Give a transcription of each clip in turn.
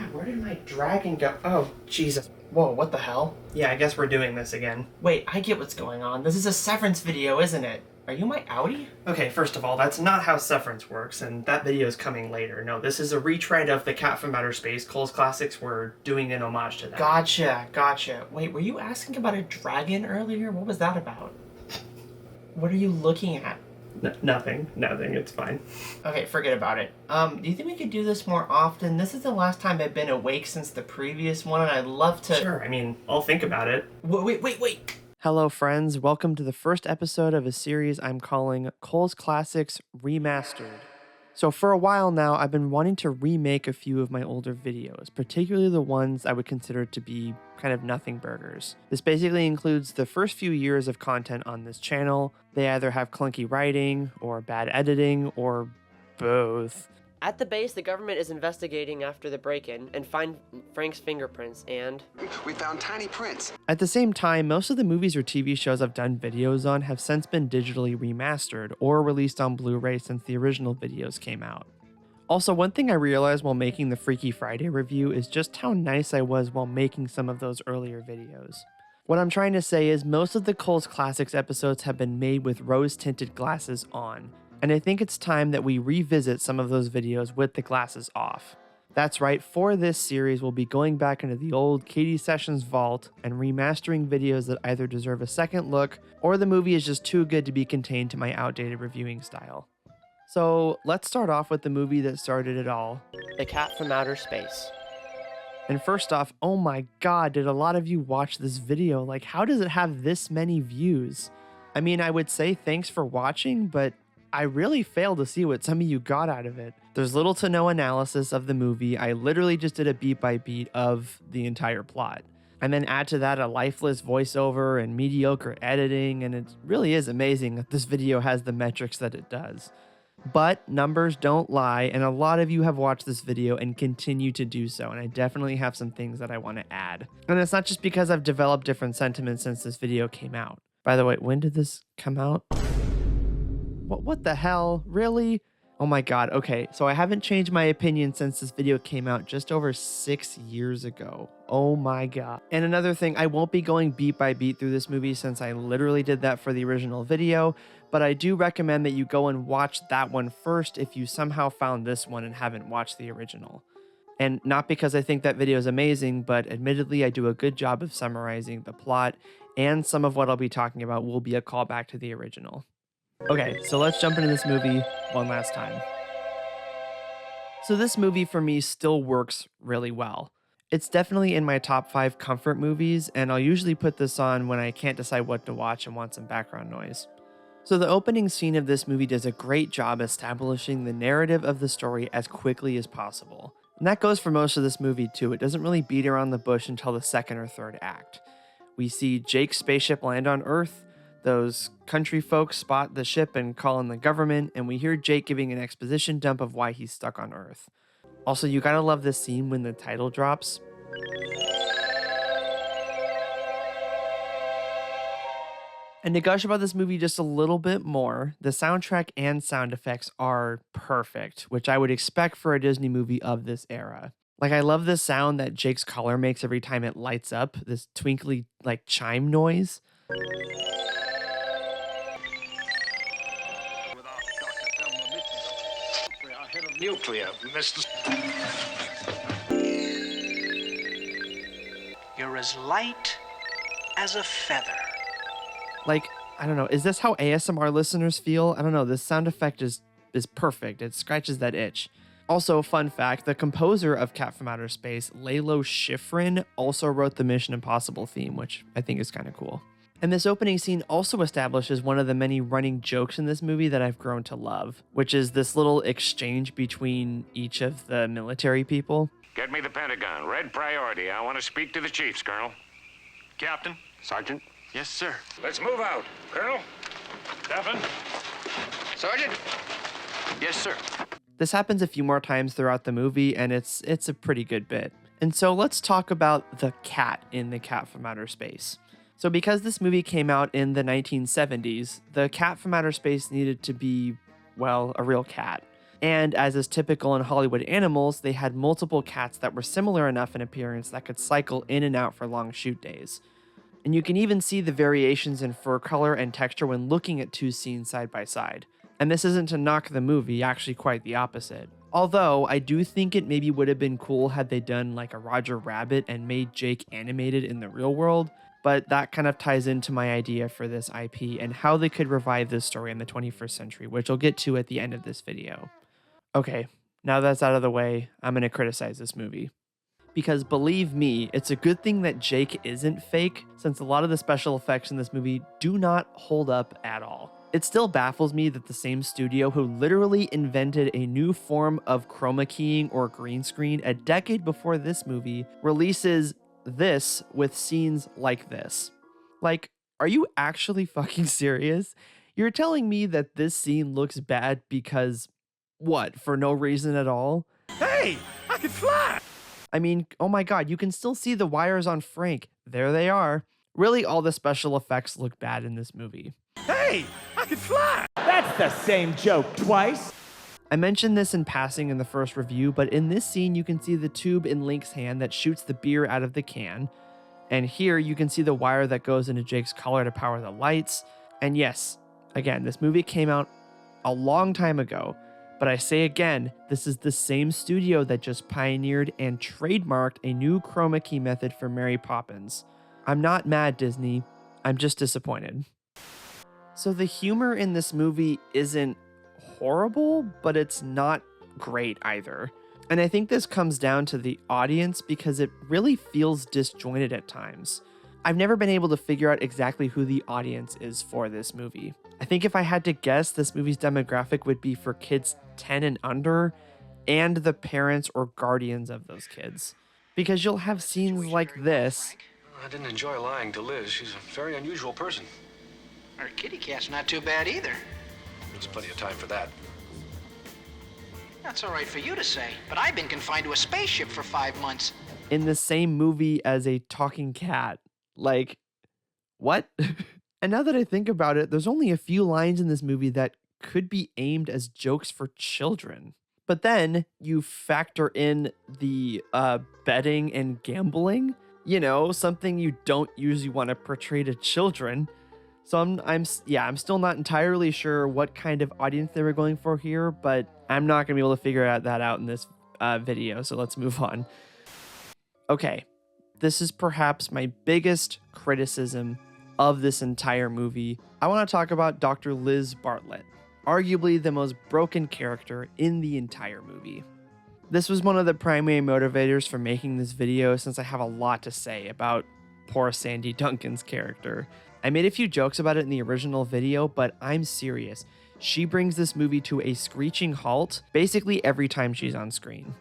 God, where did my dragon go? Oh, Jesus. Whoa, what the hell? Yeah, I guess we're doing this again. Wait, I get what's going on. This is a Severance video, isn't it? Are you my outie? Okay, first of all, that's not how Severance works, and that video is coming later. No, this is a retread of the Cat from Outer Space, Cole's Classics. We're doing an homage to that. Gotcha. Wait, were you asking about a dragon earlier? What was that about? What are you looking at? Nothing, it's fine. Okay, forget about it. Do you think we could do this more often? This is the last time I've been awake since the previous one, and I'd love to... Sure, I mean, I'll think about it. Wait! Hello, friends. Welcome to the first episode of a series I'm calling Cole's Classics Remastered. So for a while now, I've been wanting to remake a few of my older videos, particularly the ones I would consider to be kind of nothing burgers. This basically includes the first few years of content on this channel. They either have clunky writing, or bad editing, or both. At the base, the government is investigating after the break-in and find Frank's fingerprints and... We found tiny prints. At the same time, most of the movies or TV shows I've done videos on have since been digitally remastered or released on Blu-ray since the original videos came out. Also, one thing I realized while making the Freaky Friday review is just how nice I was while making some of those earlier videos. What I'm trying to say is most of the Cole's Classics episodes have been made with rose-tinted glasses on, and I think it's time that we revisit some of those videos with the glasses off. That's right, for this series we'll be going back into the old Keadysessions vault and remastering videos that either deserve a second look or the movie is just too good to be contained to my outdated reviewing style. So let's start off with the movie that started it all, The Cat from Outer Space. And first off, oh my god, did a lot of you watch this video? Like, how does it have this many views? I mean, I would say thanks for watching, but I really fail to see what some of you got out of it. There's little to no analysis of the movie. I literally just did a beat by beat of the entire plot. And then add to that a lifeless voiceover and mediocre editing, and it really is amazing that this video has the metrics that it does. But numbers don't lie, and a lot of you have watched this video and continue to do so, and I definitely have some things that I want to add. And it's not just because I've developed different sentiments since this video came out. By the way, when did this come out? What the hell? Really? Oh my god, okay, so I haven't changed my opinion since this video came out just over 6 years ago. Oh my god. And another thing, I won't be going beat by beat through this movie since I literally did that for the original video, but I do recommend that you go and watch that one first if you somehow found this one and haven't watched the original. And not because I think that video is amazing, but admittedly I do a good job of summarizing the plot, and some of what I'll be talking about will be a callback to the original. Okay, so let's jump into this movie one last time. So this movie for me still works really well. It's definitely in my top 5 comfort movies, and I'll usually put this on when I can't decide what to watch and want some background noise. So the opening scene of this movie does a great job establishing the narrative of the story as quickly as possible. And that goes for most of this movie too. It doesn't really beat around the bush until the second or third act. We see Jake's spaceship land on Earth. Those country folks spot the ship and call in the government, and we hear Jake giving an exposition dump of why he's stuck on Earth. Also, you gotta love this scene when the title drops. And to gush about this movie just a little bit more, the soundtrack and sound effects are perfect, which I would expect for a Disney movie of this era. Like, I love the sound that Jake's collar makes every time it lights up, this twinkly, like, chime noise. Nuclear, Mr. You're as light as a feather. Like, I don't know, is this how ASMR listeners feel? I don't know, this sound effect is perfect. It scratches that itch. Also, fun fact, the composer of Cat from Outer Space, Lalo Schifrin, also wrote the Mission Impossible theme, which I think is kind of cool. And this opening scene also establishes one of the many running jokes in this movie that I've grown to love, which is this little exchange between each of the military people. Get me the Pentagon. Red priority. I want to speak to the chiefs, Colonel. Captain. Sergeant. Yes, sir. Let's move out. Colonel. Captain. Sergeant. Yes, sir. This happens a few more times throughout the movie, and it's a pretty good bit. And so let's talk about the cat in The Cat from Outer Space. So because this movie came out in the 1970s, the Cat from Outer Space needed to be, well, a real cat. And as is typical in Hollywood animals, they had multiple cats that were similar enough in appearance that could cycle in and out for long shoot days. And you can even see the variations in fur color and texture when looking at two scenes side by side. And this isn't to knock the movie, actually quite the opposite. Although, I do think it maybe would have been cool had they done like a Roger Rabbit and made Jake animated in the real world, but that kind of ties into my idea for this IP and how they could revive this story in the 21st century, which I'll get to at the end of this video. Okay, now that's out of the way, I'm going to criticize this movie. Because believe me, it's a good thing that Jake isn't fake, since a lot of the special effects in this movie do not hold up at all. It still baffles me that the same studio who literally invented a new form of chroma keying or green screen a decade before this movie releases this with scenes like this. Like, are you actually fucking serious? You're telling me that this scene looks bad because, what, for no reason at all? Hey, I can fly! I mean, oh my god, you can still see the wires on Frank. There they are. Really, all the special effects look bad in this movie. Hey, I can fly! That's the same joke twice. I mentioned this in passing in the first review, but in this scene you can see the tube in Link's hand that shoots the beer out of the can. And here you can see the wire that goes into Jake's collar to power the lights. And yes, again, this movie came out a long time ago, but I say again, this is the same studio that just pioneered and trademarked a new chroma key method for Mary Poppins. I'm not mad, Disney. I'm just disappointed. So the humor in this movie isn't horrible, but it's not great either. And I think this comes down to the audience because it really feels disjointed at times. I've never been able to figure out exactly who the audience is for this movie. I think if I had to guess, this movie's demographic would be for kids 10 and under and the parents or guardians of those kids. Because you'll have scenes like this. I didn't enjoy lying to Liz. She's a very unusual person. Our kitty cat's not too bad either. There's plenty of time for that. That's all right for you to say, but I've been confined to a spaceship for 5 months. In the same movie as a talking cat. Like, what? And now that I think about it, there's only a few lines in this movie that could be aimed as jokes for children. But then you factor in the betting and gambling, you know, something you don't usually want to portray to children. So I'm still not entirely sure what kind of audience they were going for here, but I'm not going to be able to figure that out in this video, so let's move on. Okay, this is perhaps my biggest criticism of this entire movie. I want to talk about Dr. Liz Bartlett, arguably the most broken character in the entire movie. This was one of the primary motivators for making this video since I have a lot to say about poor Sandy Duncan's character. I made a few jokes about it in the original video, but I'm serious. She brings this movie to a screeching halt basically every time she's on screen.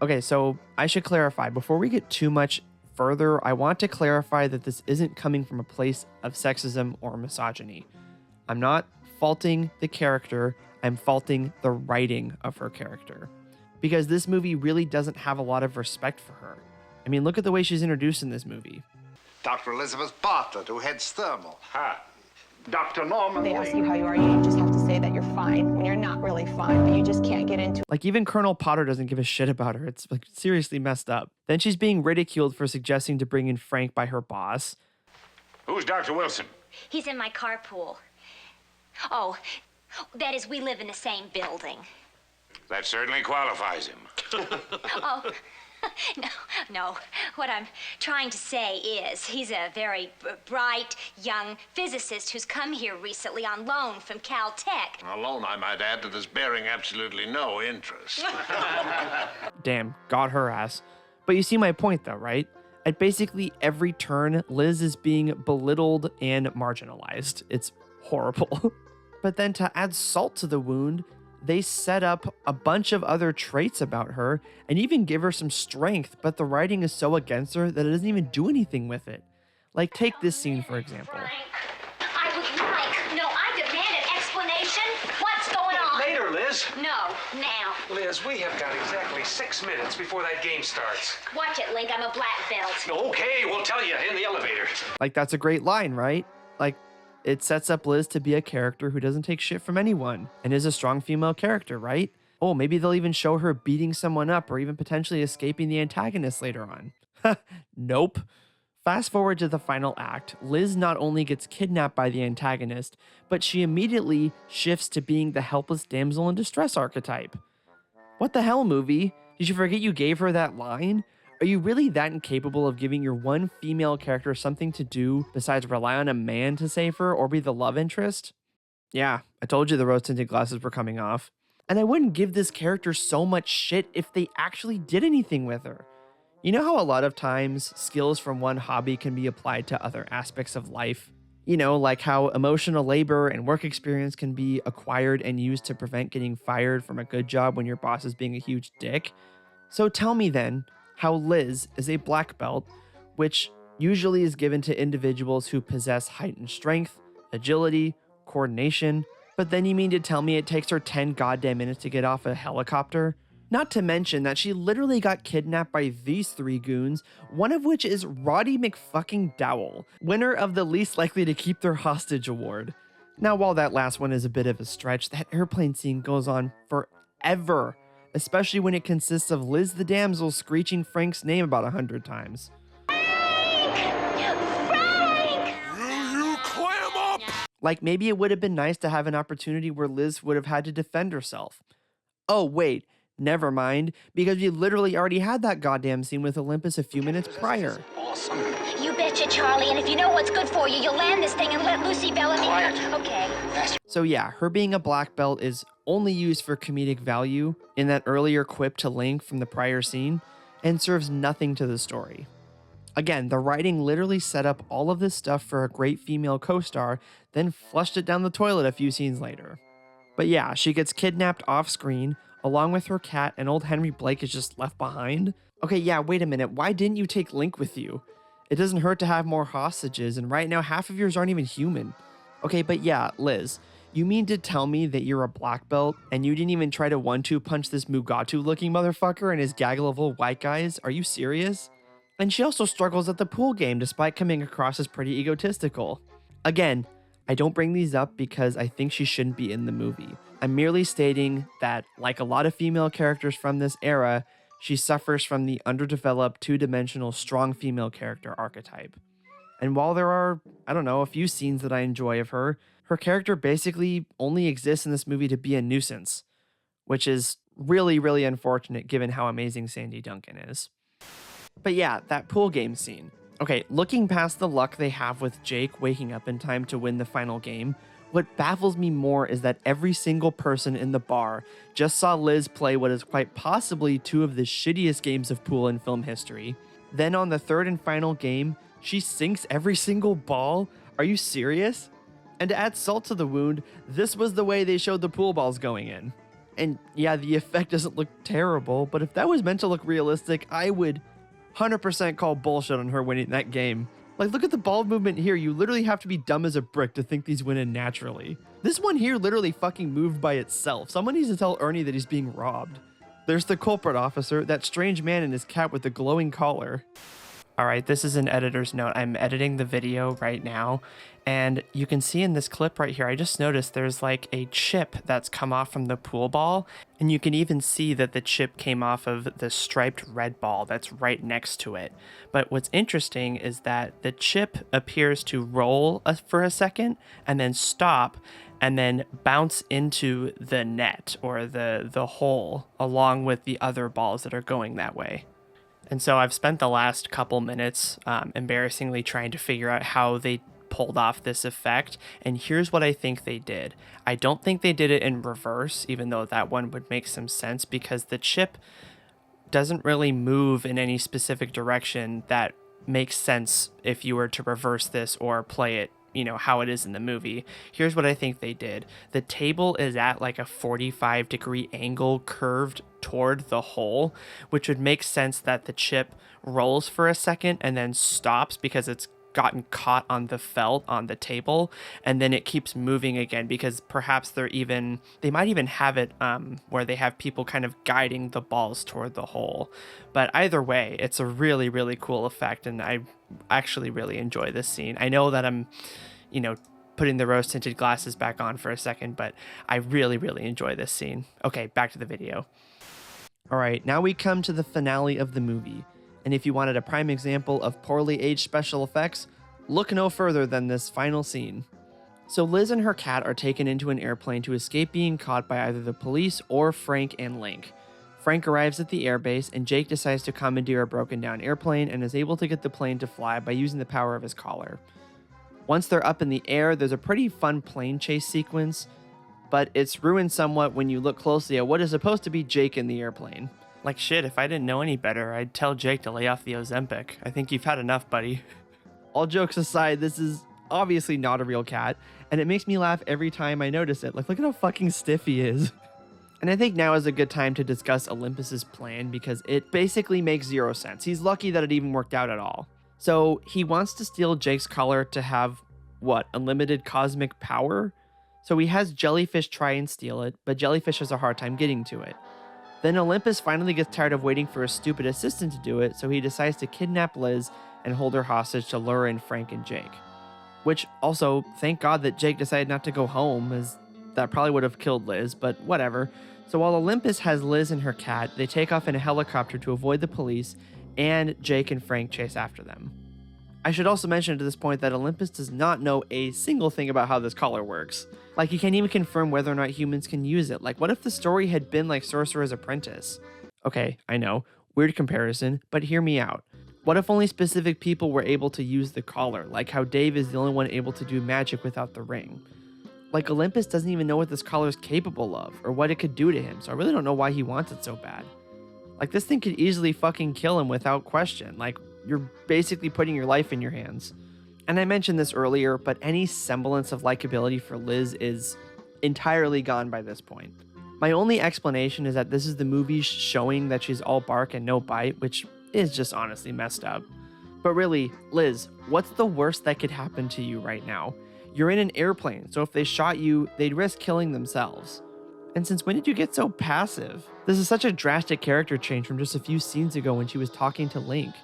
Okay, so I should clarify, before we get too much further, I want to clarify that this isn't coming from a place of sexism or misogyny. I'm not faulting the character, I'm faulting the writing of her character. Because this movie really doesn't have a lot of respect for her. I mean, look at the way she's introduced in this movie. Dr. Elizabeth Bartlett, who heads thermal. Ha! Dr. Norman They ask Lee. you how you are, you just have to say that you're fine when you're not really fine, but you just can't get into it. Like, even Colonel Potter doesn't give a shit about her. It's like seriously messed up. Then she's being ridiculed for suggesting to bring in Frank by her boss. Who's Dr. Wilson? He's in my carpool. Oh, that is, we live in the same building. That certainly qualifies him. Oh, no. What I'm trying to say is he's a very bright, young physicist who's come here recently on loan from Caltech. A loan, I might add, that is bearing absolutely no interest. Damn, got her ass. But you see my point though, right? At basically every turn, Liz is being belittled and marginalized. It's horrible. But then to add salt to the wound, they set up a bunch of other traits about her and even give her some strength, but the writing is so against her that it doesn't even do anything with it. Like, take this scene, for example. Frank, I demand an explanation. What's going on? Later, Liz. No, now. Liz, we have got exactly 6 minutes before that game starts. Watch it, Link. I'm a black belt. Okay, we'll tell you in the elevator. Like, that's a great line, right? Like, it sets up Liz to be a character who doesn't take shit from anyone and is a strong female character, right? Oh, maybe they'll even show her beating someone up or even potentially escaping the antagonist later on. Nope. Fast forward to the final act, Liz not only gets kidnapped by the antagonist, but she immediately shifts to being the helpless damsel in distress archetype. What the hell, movie? Did you forget you gave her that line? Are you really that incapable of giving your one female character something to do besides rely on a man to save her or be the love interest? Yeah, I told you the rose-tinted glasses were coming off. And I wouldn't give this character so much shit if they actually did anything with her. You know how a lot of times skills from one hobby can be applied to other aspects of life? You know, like how emotional labor and work experience can be acquired and used to prevent getting fired from a good job when your boss is being a huge dick. So tell me then how Liz is a black belt, which usually is given to individuals who possess heightened strength, agility, coordination, but then you mean to tell me it takes her 10 goddamn minutes to get off a helicopter? Not to mention that she literally got kidnapped by these 3 goons, one of which is Roddy McFucking Dowell, winner of the least likely to keep their hostage award. Now, while that last one is a bit of a stretch, that airplane scene goes on forever, especially when it consists of Liz the damsel screeching Frank's name about 100 times. Like, maybe it would have been nice to have an opportunity where Liz would have had to defend herself. Oh, wait, never mind, because we literally already had that goddamn scene with Olympus a few minutes prior. Awesome. You betcha, Charlie, and if you know what's good for you, you'll land this thing and let Lucy Bellamy... Quiet. Okay. So yeah, her being a black belt is only used for comedic value in that earlier quip to Link from the prior scene, and serves nothing to the story. Again, the writing literally set up all of this stuff for a great female co-star, then flushed it down the toilet a few scenes later. But yeah, she gets kidnapped off screen, along with her cat, and old Henry Blake is just left behind. Okay, yeah, wait a minute, why didn't you take Link with you? It doesn't hurt to have more hostages, and right now half of yours aren't even human. Okay, but yeah, Liz, you mean to tell me that you're a black belt, and you didn't even try to 1-2 punch this Mugatu-looking motherfucker and his gaggle of old white guys? Are you serious? And she also struggles at the pool game despite coming across as pretty egotistical. Again, I don't bring these up because I think she shouldn't be in the movie. I'm merely stating that, like a lot of female characters from this era, she suffers from the underdeveloped, two-dimensional, strong female character archetype. And while there are, I don't know, a few scenes that I enjoy of her, her character basically only exists in this movie to be a nuisance, which is really, really unfortunate given how amazing Sandy Duncan is. But yeah, that pool game scene. Okay, looking past the luck they have with Jake waking up in time to win the final game, what baffles me more is that every single person in the bar just saw Liz play what is quite possibly 2 of the shittiest games of pool in film history. Then on the 3rd and final game, she sinks every single ball? Are you serious? And to add salt to the wound, this was the way they showed the pool balls going in. And yeah, the effect doesn't look terrible, but if that was meant to look realistic, I would 100% call bullshit on her winning that game. Like, look at the ball movement here. You literally have to be dumb as a brick to think these win in naturally. This one here literally fucking moved by itself. Someone needs to tell Ernie that he's being robbed. There's the culprit officer, that strange man and his cat with the glowing collar. All right, this is an editor's note. I'm editing the video right now, and you can see in this clip right here, I just noticed there's like a chip that's come off from the pool ball, and you can even see that the chip came off of the striped red ball that's right next to it. But what's interesting is that the chip appears to roll for a second and then stop and then bounce into the net or the hole along with the other balls that are going that way. And so I've spent the last couple minutes embarrassingly trying to figure out how they pulled off this effect. And here's what I think they did. I don't think they did it in reverse, even though that one would make some sense, because the chip doesn't really move in any specific direction that makes sense if you were to reverse this or play it, you know, how it is in the movie. Here's what I think they did. The table is at like a 45-degree angle curved toward the hole, which would make sense that the chip rolls for a second and then stops because it's gotten caught on the felt on the table, and then it keeps moving again because perhaps they might even have it where they have people kind of guiding the balls toward the hole. But either way, it's a really, really cool effect, and I actually really enjoy this scene. I know that I'm, you know, putting the rose-tinted glasses back on for a second, but I really, really enjoy this scene. Okay, back to the video. All right, now we come to the finale of the movie. And if you wanted a prime example of poorly aged special effects, look no further than this final scene. So Liz and her cat are taken into an airplane to escape being caught by either the police or Frank and Link. Frank arrives at the airbase, and Jake decides to commandeer a broken down airplane and is able to get the plane to fly by using the power of his collar. Once they're up in the air, there's a pretty fun plane chase sequence, but it's ruined somewhat when you look closely at what is supposed to be Jake in the airplane. Like shit, if I didn't know any better, I'd tell Jake to lay off the Ozempic. I think you've had enough, buddy. All jokes aside, this is obviously not a real cat, and it makes me laugh every time I notice it. Like, look at how fucking stiff he is. And I think now is a good time to discuss Olympus's plan because it basically makes zero sense. He's lucky that it even worked out at all. So he wants to steal Jake's collar to have, what, unlimited cosmic power? So he has Jellyfish try and steal it, but Jellyfish has a hard time getting to it. Then Olympus finally gets tired of waiting for a stupid assistant to do it, so he decides to kidnap Liz and hold her hostage to lure in Frank and Jake. Which also, thank God that Jake decided not to go home, as that probably would have killed Liz, but whatever. So while Olympus has Liz and her cat, they take off in a helicopter to avoid the police, and Jake and Frank chase after them. I should also mention at this point that Olympus does not know a single thing about how this collar works. Like, he can't even confirm whether or not humans can use it. Like, what if the story had been like Sorcerer's Apprentice? Okay, I know, weird comparison, but hear me out. What if only specific people were able to use the collar, like how Dave is the only one able to do magic without the ring? Like, Olympus doesn't even know what this collar is capable of, or what it could do to him, so I really don't know why he wants it so bad. Like, this thing could easily fucking kill him without question. Like, you're basically putting your life in your hands. And I mentioned this earlier, but any semblance of likability for Liz is entirely gone by this point. My only explanation is that this is the movie showing that she's all bark and no bite, which is just honestly messed up. But really, Liz, what's the worst that could happen to you right now? You're in an airplane, so if they shot you, they'd risk killing themselves. And since when did you get so passive? This is such a drastic character change from just a few scenes ago when she was talking to Link.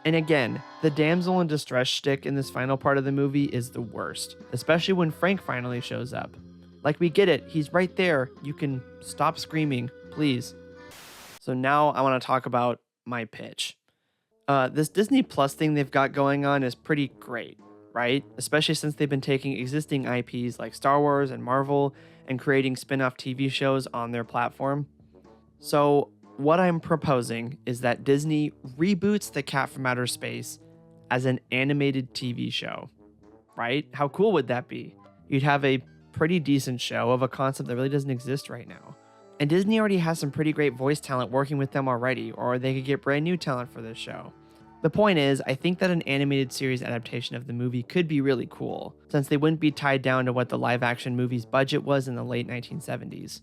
And again, the damsel in distress shtick in this final part of the movie is the worst, especially when Frank finally shows up. Like, we get it, he's right there, you can stop screaming, please. So now I want to talk about my pitch. This Disney Plus thing they've got going on is pretty great, right? Especially since they've been taking existing IPs like Star Wars and Marvel and creating spin-off TV shows on their platform. So what I'm proposing is that Disney reboots The Cat from Outer Space as an animated TV show, right? How cool would that be? You'd have a pretty decent show of a concept that really doesn't exist right now. And Disney already has some pretty great voice talent working with them already, or they could get brand new talent for this show. The point is, I think that an animated series adaptation of the movie could be really cool, since they wouldn't be tied down to what the live-action movie's budget was in the late 1970s.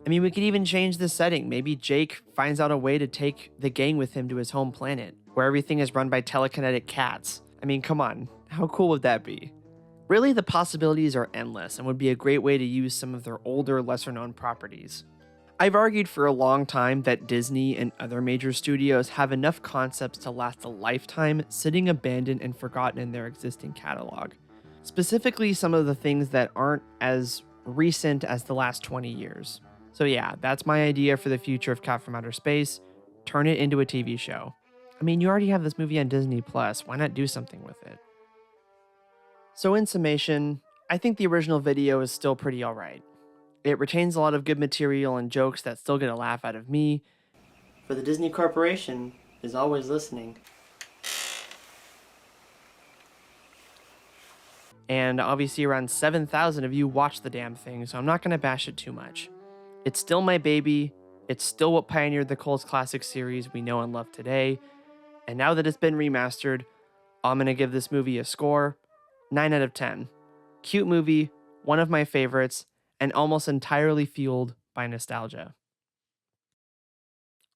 I mean, we could even change the setting. Maybe Jake finds out a way to take the gang with him to his home planet, where everything is run by telekinetic cats. I mean, come on, how cool would that be? Really, the possibilities are endless and would be a great way to use some of their older, lesser-known properties. I've argued for a long time that Disney and other major studios have enough concepts to last a lifetime sitting abandoned and forgotten in their existing catalog. Specifically, some of the things that aren't as recent as the last 20 years. So yeah, that's my idea for the future of Cat from Outer Space. Turn it into a TV show. I mean, you already have this movie on Disney Plus. Why not do something with it? So in summation, I think the original video is still pretty alright. It retains a lot of good material and jokes that still get a laugh out of me. For the Disney Corporation is always listening. And obviously around 7,000 of you watch the damn thing, so I'm not going to bash it too much. It's still my baby. It's still what pioneered the Cole's Classic series we know and love today. And now that it's been remastered, I'm going to give this movie a score 9 out of 10. Cute movie, one of my favorites, and almost entirely fueled by nostalgia.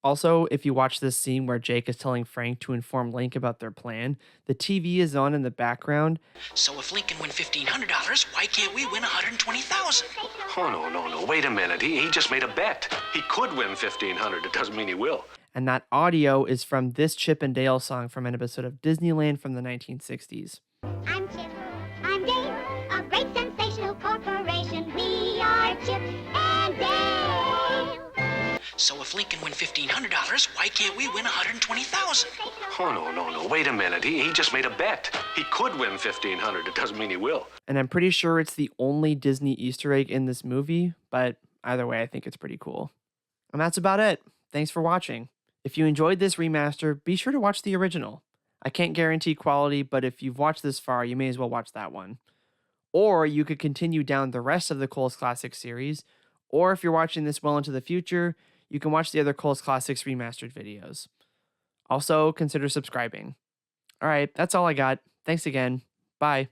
Also, if you watch this scene where Jake is telling Frank to inform Link about their plan, the TV is on in the background. So if Link can win $1,500, why can't we win $120,000? Oh, no. Wait a minute. He just made a bet. He could win $1,500. It doesn't mean he will. And that audio is from this Chip and Dale song from an episode of Disneyland from the 1960s. I'm Chip. I'm Dale. A great Chip and Dale. So if Lincoln win $1,500, why can't we win $120,000? Oh, no. Wait a minute. He just made a bet. He could win 1,500. It doesn't mean he will. And I'm pretty sure it's the only Disney Easter egg in this movie, but either way, I think it's pretty cool. And that's about it. Thanks for watching. If you enjoyed this remaster, be sure to watch the original. I can't guarantee quality, but if you've watched this far, you may as well watch that one. Or you could continue down the rest of the Cole's Classics series, or if you're watching this well into the future, you can watch the other Cole's Classics Remastered videos. Also, consider subscribing. All right, that's all I got. Thanks again. Bye.